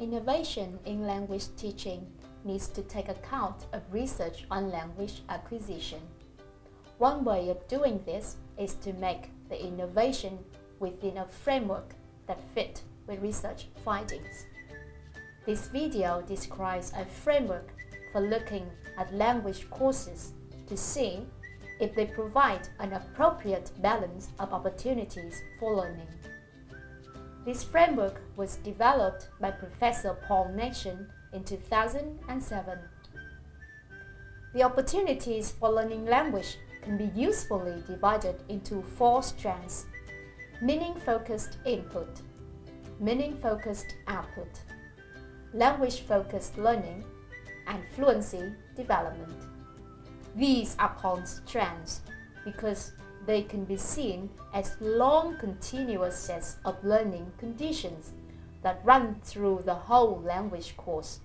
Innovation in language teaching needs to take account of research on language acquisition. One way of doing this is to make the innovation within a framework that fits with research findings. This video describes a framework for looking at language courses to see if they provide an appropriate balance of opportunities for learning. This framework was developed by Professor Paul Nation in 2007. The opportunities for learning language can be usefully divided into 4 strands: meaning-focused input, meaning-focused output, language-focused learning, and fluency development. These are called strands because they can be seen as long continuous sets of learning conditions that run through the whole language course.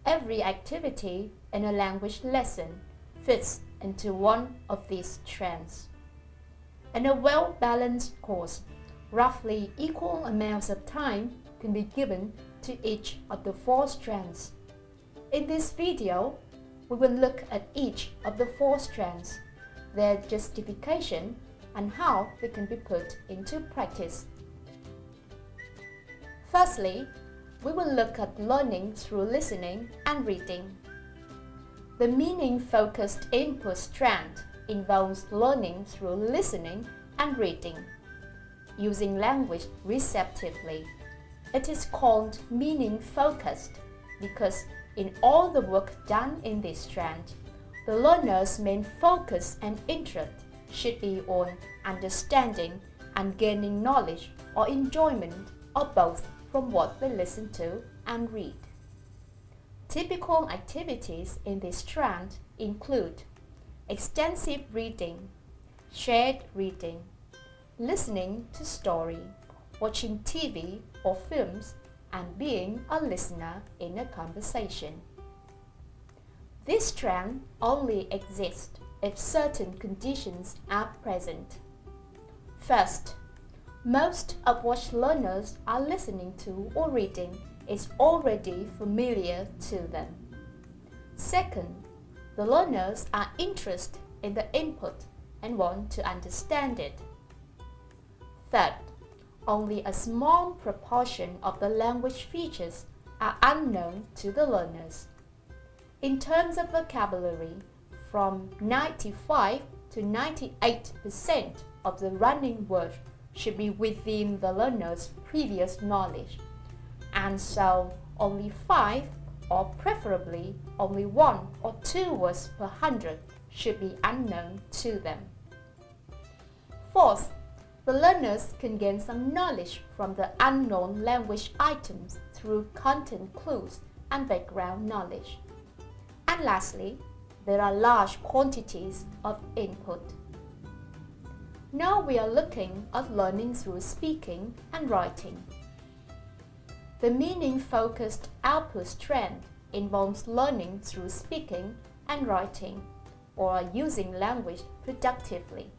Every activity in a language lesson fits into one of these strands. In a well-balanced course, roughly equal amounts of time can be given to each of the 4 strands. In this video, we will look at each of the 4 strands, their justification, and how they can be put into practice. Firstly, we will look at learning through listening and reading. The meaning-focused input strand involves learning through listening and reading, using language receptively. It is called meaning-focused because in all the work done in this strand, the learner's main focus and interest should be on understanding and gaining knowledge or enjoyment, or both, from what they listen to and read. Typical activities in this strand include extensive reading, shared reading, listening to story, watching TV or films, and being a listener in a conversation. This strand only exists if certain conditions are present. First, most of what learners are listening to or reading is already familiar to them. Second, the learners are interested in the input and want to understand it. Third, only a small proportion of the language features are unknown to the learners. In terms of vocabulary, from 95 to 98% of the running words should be within the learner's previous knowledge, and so only 5, or preferably only 1 or 2 words per 100 should be unknown to them. Fourth, the learners can gain some knowledge from the unknown language items through content clues and background knowledge. And lastly, there are large quantities of input. Now we are looking at learning through speaking and writing. The meaning-focused output strand involves learning through speaking and writing, or using language productively.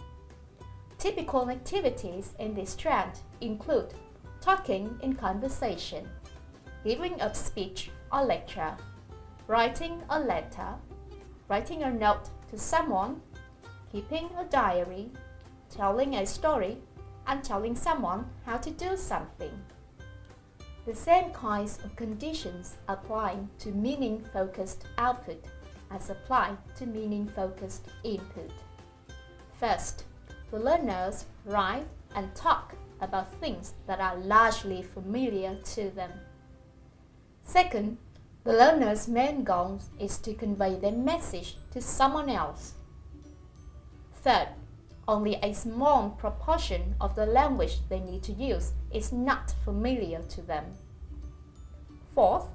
Typical activities in this strand include talking in conversation, giving a speech or lecture, writing a letter, writing a note to someone, keeping a diary, telling a story, and telling someone how to do something. The same kinds of conditions apply to meaning-focused output as apply to meaning-focused input. First, the learners write and talk about things that are largely familiar to them. Second, the learner's main goal is to convey their message to someone else. Third, only a small proportion of the language they need to use is not familiar to them. Fourth,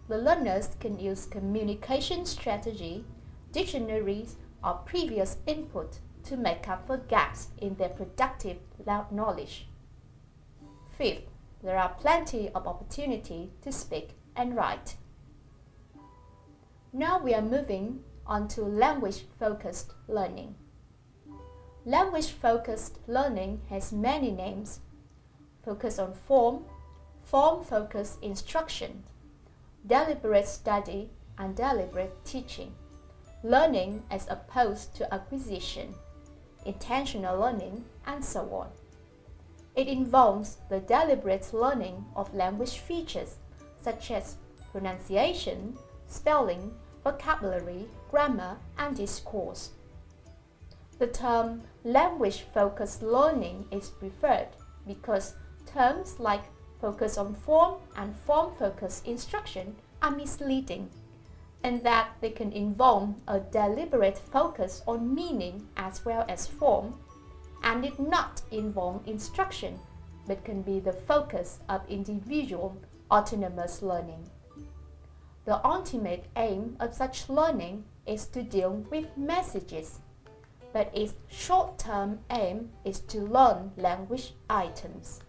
the learners can use communication strategy, dictionaries, or previous input to make up for gaps in their productive knowledge. Fifth, there are plenty of opportunity to speak and write. Now we are moving on to language-focused learning. Language-focused learning has many names: focus on form, form-focused instruction, deliberate study and deliberate teaching, learning as opposed to acquisition, intentional learning, and so on. It involves the deliberate learning of language features such as pronunciation, spelling, vocabulary, grammar, and discourse. The term language-focused learning is preferred because terms like focus on form and form-focused instruction are misleading, in that they can involve a deliberate focus on meaning as well as form, and did not involve instruction, but can be the focus of individual autonomous learning. The ultimate aim of such learning is to deal with messages, but its short-term aim is to learn language items.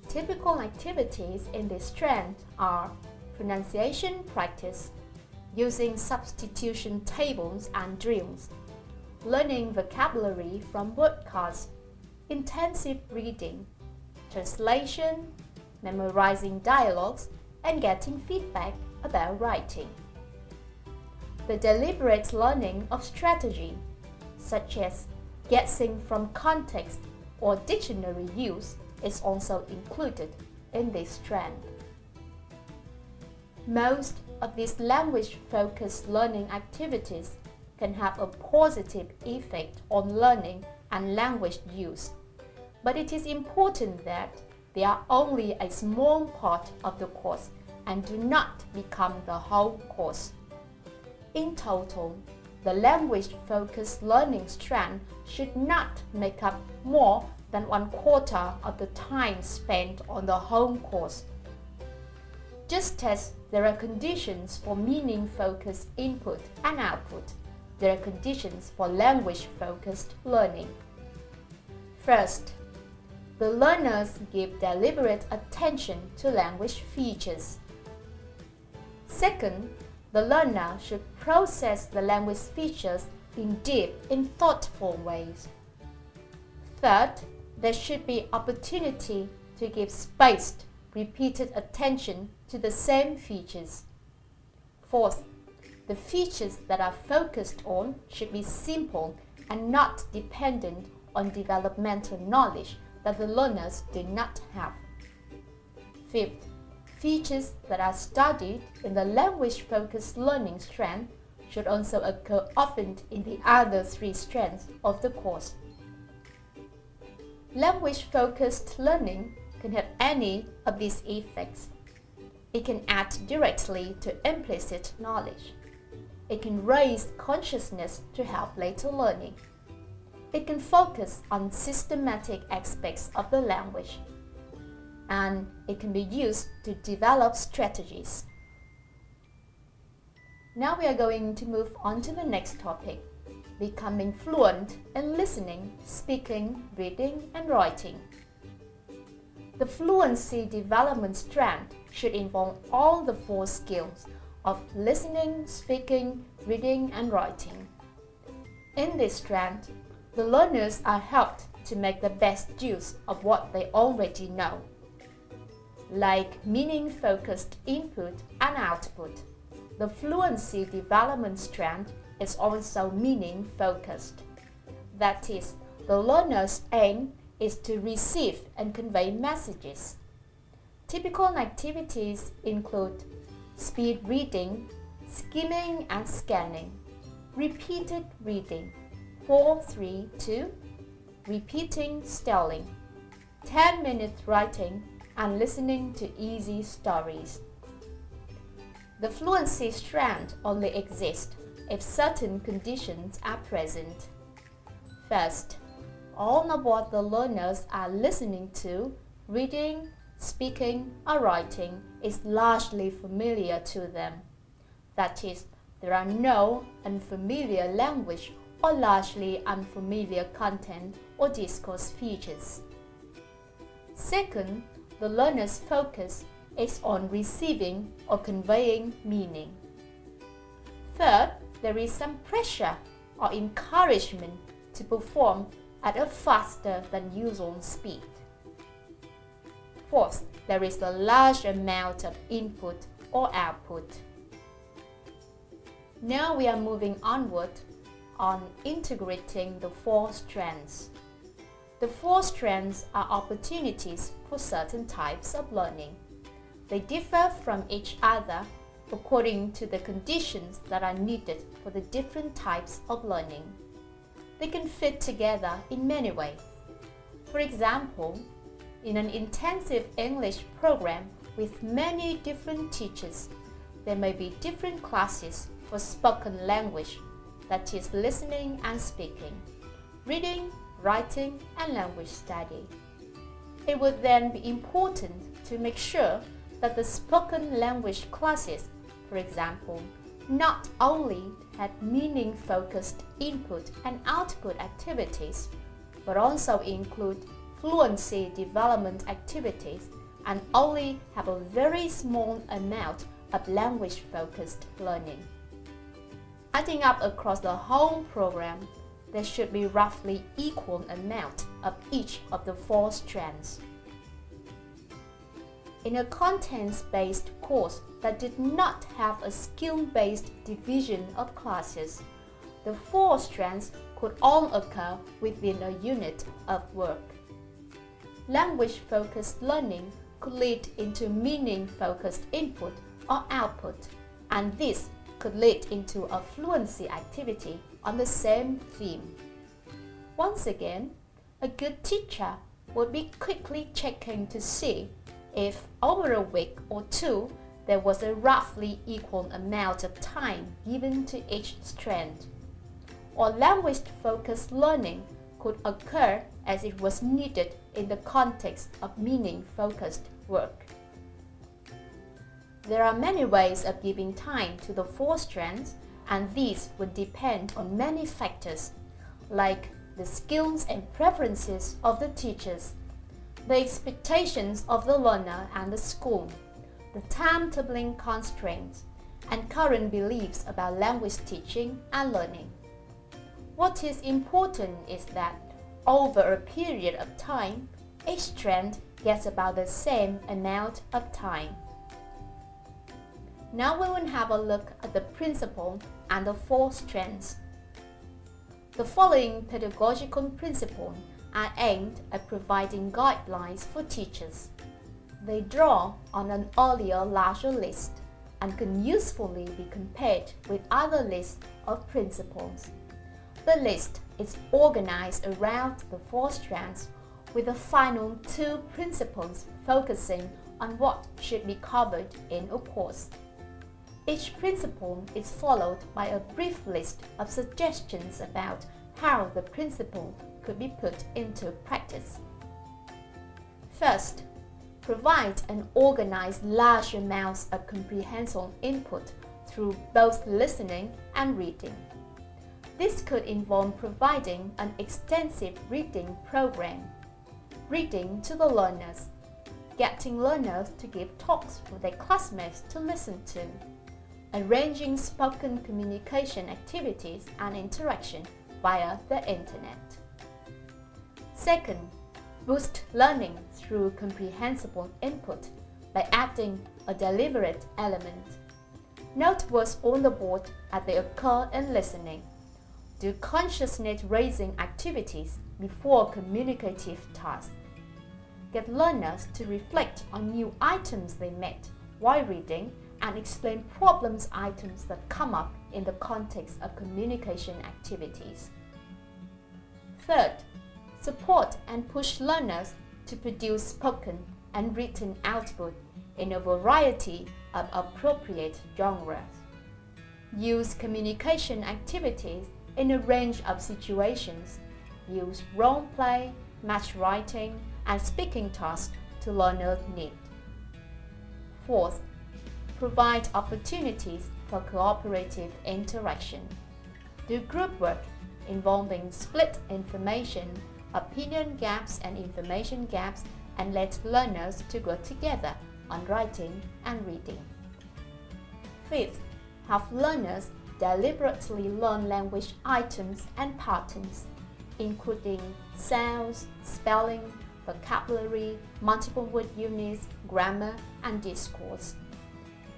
Typical activities in this trend are pronunciation practice, using substitution tables and drills, learning vocabulary from word cards, intensive reading, translation, memorizing dialogues, and getting feedback about writing. The deliberate learning of strategy, such as guessing from context or dictionary use, is also included in this trend. Most of these language-focused learning activities can have a positive effect on learning and language use, but it is important that they are only a small part of the course and do not become the whole course. In total, the language-focused learning strand should not make up more than 1/4 of the time spent on the whole course. Just as there are conditions for meaning-focused input and output, there are conditions for language-focused learning. First, the learners give deliberate attention to language features. Second, the learner should process the language features in deep and thoughtful ways. Third, there should be opportunity to give spaced, repeated attention to the same features. Fourth, the features that are focused on should be simple and not dependent on developmental knowledge that the learners do not have. Fifth, features that are studied in the language-focused learning strand should also occur often in the other 3 strands of the course. Language-focused learning can have any of these effects. It can add directly to implicit knowledge. It can raise consciousness to help later learning. It can focus on systematic aspects of the language. And it can be used to develop strategies. Now we are going to move on to the next topic, becoming fluent in listening, speaking, reading, and writing. The fluency development strand should involve all the 4 skills of listening, speaking, reading, and writing. In this strand, the learners are helped to make the best use of what they already know, like meaning-focused input and output. The fluency development strand is also meaning-focused. That is, the learner's aim is to receive and convey messages. Typical activities include speed reading, skimming and scanning, repeated reading, 4-3-2, repeating spelling, 10-minute writing, and listening to easy stories. The fluency strand only exists if certain conditions are present. First, all of what the learners are listening to, reading, speaking, or writing is largely familiar to them. That is, there are no unfamiliar language or largely unfamiliar content or discourse features. Second, the learner's focus is on receiving or conveying meaning. Third, there is some pressure or encouragement to perform at a faster than usual speed. Fourth, there is a large amount of input or output. Now we are moving onward on integrating the four strands. The four strands are opportunities for certain types of learning. They differ from each other according to the conditions that are needed for the different types of learning. They can fit together in many ways. For example, in an intensive English program with many different teachers, there may be different classes for spoken language, that is listening and speaking, reading, writing, and language study. It would then be important to make sure that the spoken language classes, for example, not only had meaning-focused input and output activities, but also include fluency development activities and only have a very small amount of language-focused learning. Adding up across the whole program, there should be roughly equal amount of each of the four strands. In a contents-based course that did not have a skill-based division of classes, the four strands could all occur within a unit of work. Language-focused learning could lead into meaning-focused input or output, and this could lead into a fluency activity on the same theme. Once again, a good teacher would be quickly checking to see if over a week or two there was a roughly equal amount of time given to each strand. Or language-focused learning could occur as it was needed in the context of meaning-focused work. There are many ways of giving time to the four strands, and these would depend on many factors, like the skills and preferences of the teachers, the expectations of the learner and the school, the timetabling constraints, and current beliefs about language teaching and learning. What is important is that over a period of time, each strand gets about the same amount of time. Now we will have a look at the principle and the four strands. The following pedagogical principles are aimed at providing guidelines for teachers. They draw on an earlier larger list and can usefully be compared with other lists of principles. The list is organized around the four strands, with the final two principles focusing on what should be covered in a course. Each principle is followed by a brief list of suggestions about how the principle could be put into practice. First, provide and organize large amounts of comprehensive input through both listening and reading. This could involve providing an extensive reading program, reading to the learners, getting learners to give talks for their classmates to listen to, arranging spoken communication activities and interaction via the internet. Second, boost learning through comprehensible input by adding a deliberate element. Note words on the board as they occur in listening. Do consciousness-raising activities before communicative tasks. Get learners to reflect on new items they met while reading and explain problems items that come up in the context of communication activities. Third, support and push learners to produce spoken and written output in a variety of appropriate genres. Use communication activities in a range of situations. Use role play, match writing, and speaking tasks to learners' needs. Fourth, provide opportunities for cooperative interaction. Do group work involving split information, opinion gaps and information gaps, and let learners to go together on writing and reading. Fifth, have learners deliberately learn language items and patterns, including sounds, spelling, vocabulary, multiple word units, grammar, and discourse.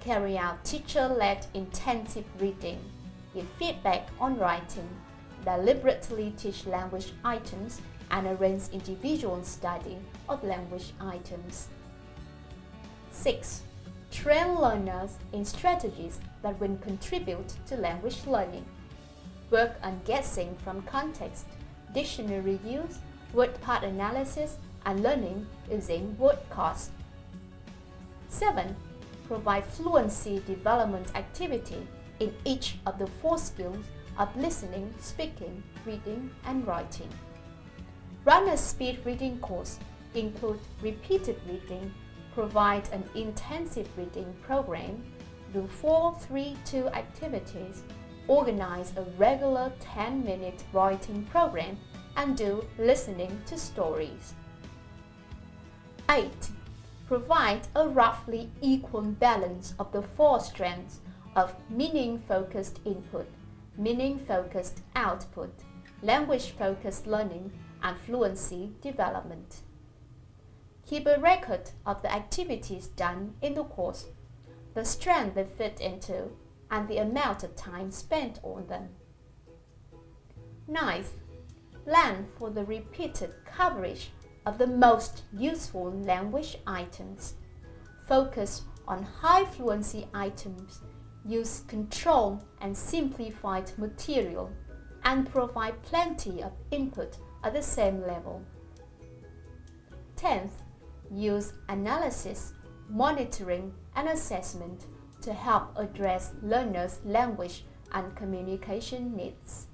Carry out teacher-led intensive reading. Give feedback on writing. Deliberately teach language items and arrange individual study of language items. 6. Train learners in strategies that will contribute to language learning. Work on guessing from context, dictionary use, word part analysis, and learning using word cards. 7. Provide fluency development activity in each of the 4 skills of listening, speaking, reading, and writing. Run a speed reading course, include repeated reading, provide an intensive reading program, do 4-3-2 activities, organize a regular 10-minute writing program, and do listening to stories. 8. Provide a roughly equal balance of the 4 strengths of meaning-focused input, meaning-focused output, language-focused learning, and fluency development. Keep a record of the activities done in the course, the strength they fit into, and the amount of time spent on them. 9th, plan for the repeated coverage of the most useful language items. Focus on high fluency items, use controlled and simplified material, and provide plenty of input at the same level. 10th, use analysis, monitoring, and assessment to help address learners' language and communication needs.